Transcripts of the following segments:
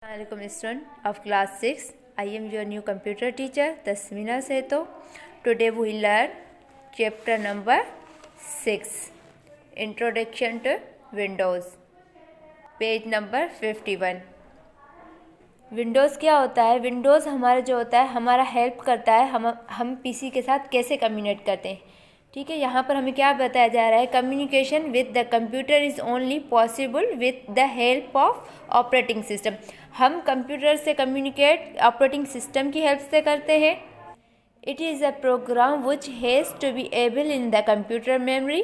Assalamualaikum student of class 6. I am your new computer teacher Tasmina Seto. Today we learn chapter number 6, Introduction to Windows, page number 51. Windows क्या होता है? Windows हमारा जो होता है हमारा हेल्प करता है हम पीसी के साथ कैसे कम्युनिकेट करते हैं. ठीक है, यहाँ पर हमें क्या बताया जा रहा है? Communication with the computer is only possible with the help of operating system. हम कंप्यूटर से कम्युनिकेट ऑपरेटिंग सिस्टम की हेल्प से करते हैं. It is a program which has to be able in the computer memory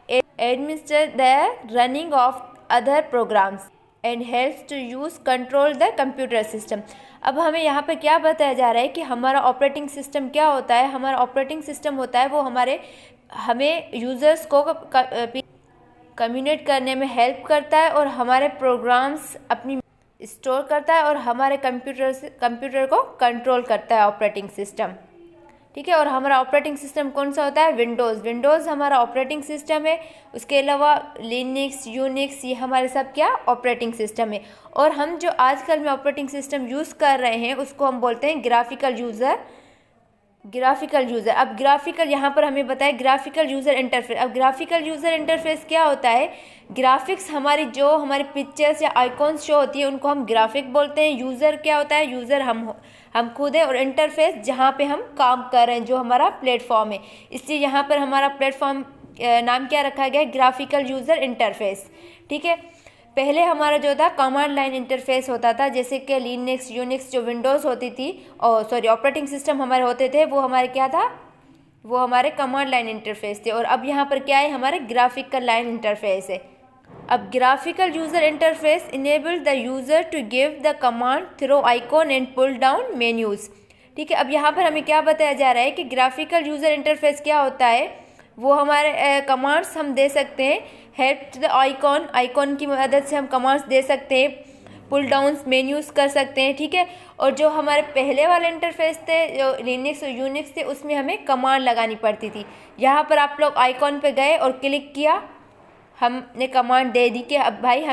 administer the running of other programs and helps to use control the computer system. अब हमें यहाँ पर क्या बताया जा रहा है कि हमारा ऑपरेटिंग सिस्टम क्या होता है? हमारा ऑपरेटिंग सिस्टम होता है वो हमें यूज़र्स को कम्युनिकेट करने में हेल्प करता है और हमारे प्रोग्राम्स अपनी स्टोर करता है और हमारे कंप्यूटर को कंट्रोल करता है ऑपरेटिंग सिस्टम. ठीक है, और हमारा ऑपरेटिंग सिस्टम कौन सा होता है? विंडोज़ हमारा ऑपरेटिंग सिस्टम है. उसके अलावा लिनक्स, यूनिक्स, ये हमारे सब क्या ऑपरेटिंग सिस्टम है. और हम जो आजकल में ऑपरेटिंग सिस्टम यूज़ कर रहे हैं उसको हम बोलते हैं ग्राफिकल यूज़र. अब ग्राफिकल यहाँ पर हमें बताया ग्राफिकल यूज़र इंटरफेस. अब ग्राफिकल यूज़र इंटरफेस क्या होता है? ग्राफिक्स हमारी पिक्चर्स या आइकॉन्स शो होती है उनको हम ग्राफिक बोलते हैं. यूज़र क्या होता है? यूज़र हम खुद है. और इंटरफेस जहाँ पे हम काम कर रहे हैं, जो हमारा प्लेटफॉर्म है, इसलिए यहाँ पर हमारा प्लेटफॉर्म नाम क्या रखा गया है? Graphical user interface. ठीक है, पहले हमारा जो था कमांड लाइन इंटरफेस होता था, जैसे कि लिनक्स, यूनिक्स जो विंडोज़ होती थी ऑपरेटिंग सिस्टम हमारे होते थे, वो हमारे क्या था? वो हमारे कमांड लाइन इंटरफेस थे. और अब यहाँ पर क्या है? हमारे ग्राफिकल लाइन इंटरफेस है. अब graphical user interface enable the user to give the command through icon and pull down menus. ठीक है, अब यहाँ पर हमें क्या बताया जा रहा है कि ग्राफिकल यूज़र इंटरफेस क्या होता है? वो हमारे कमांड्स हम दे सकते हैं. हेल्प टू द आइकॉन की मदद से हम कमांड्स दे सकते हैं. पुल डाउन्स मेन्यूज़ कर सकते हैं. ठीक है, और जो हमारे पहले वाले इंटरफेस थे, जो लिनक्स और यूनिक्स थे, उसमें हमें कमांड लगानी पड़ती थी. यहाँ पर आप लोग आइकॉन पे गए और क्लिक किया, हमने कमांड दे दी कि अब भाई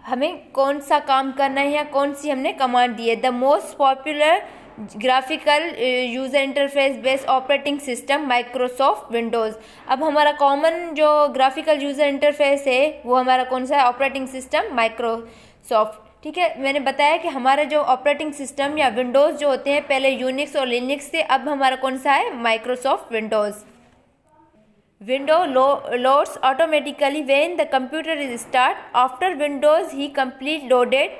हमें कौन सा काम करना है या कौन सी हमने कमांड दी है. The most popular graphical user interface based operating system Microsoft Windows. अब हमारा कॉमन जो ग्राफिकल यूज़र इंटरफेस है वो हमारा कौन सा है? Operating system Microsoft. ठीक है, मैंने बताया कि हमारा जो ऑपरेटिंग सिस्टम या विंडोज़ जो होते हैं पहले यूनिक्स और लिनक्स थे, अब हमारा कौन सा है? Microsoft Windows. Window loads automatically when the computer is start. After Windows he complete loaded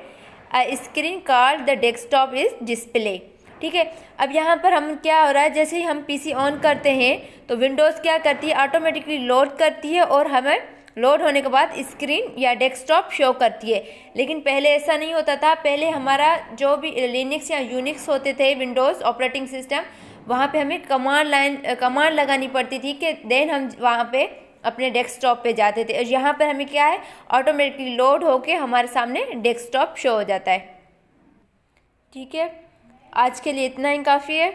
a screen called the desktop is display. ठीक है, अब यहाँ पर हम क्या हो रहा है? जैसे ही हम पीसी ऑन करते हैं तो विंडोज़ क्या करती है? ऑटोमेटिकली लोड करती है और हमें लोड होने के बाद स्क्रीन या डेस्कटॉप शो करती है. लेकिन पहले ऐसा नहीं होता था. पहले हमारा जो भी लिनक्स या यूनिक्स होते थे विंडोज़ ऑपरेटिंग सिस्टम, वहाँ पे हमें कमांड लगानी पड़ती थी कि देन हम वहाँ पे अपने डेस्कटॉप पे जाते थे. और यहाँ पर हमें क्या है? ऑटोमेटिकली लोड होके हमारे सामने डेस्कटॉप शो हो जाता है. ठीक है, आज के लिए इतना ही काफ़ी है.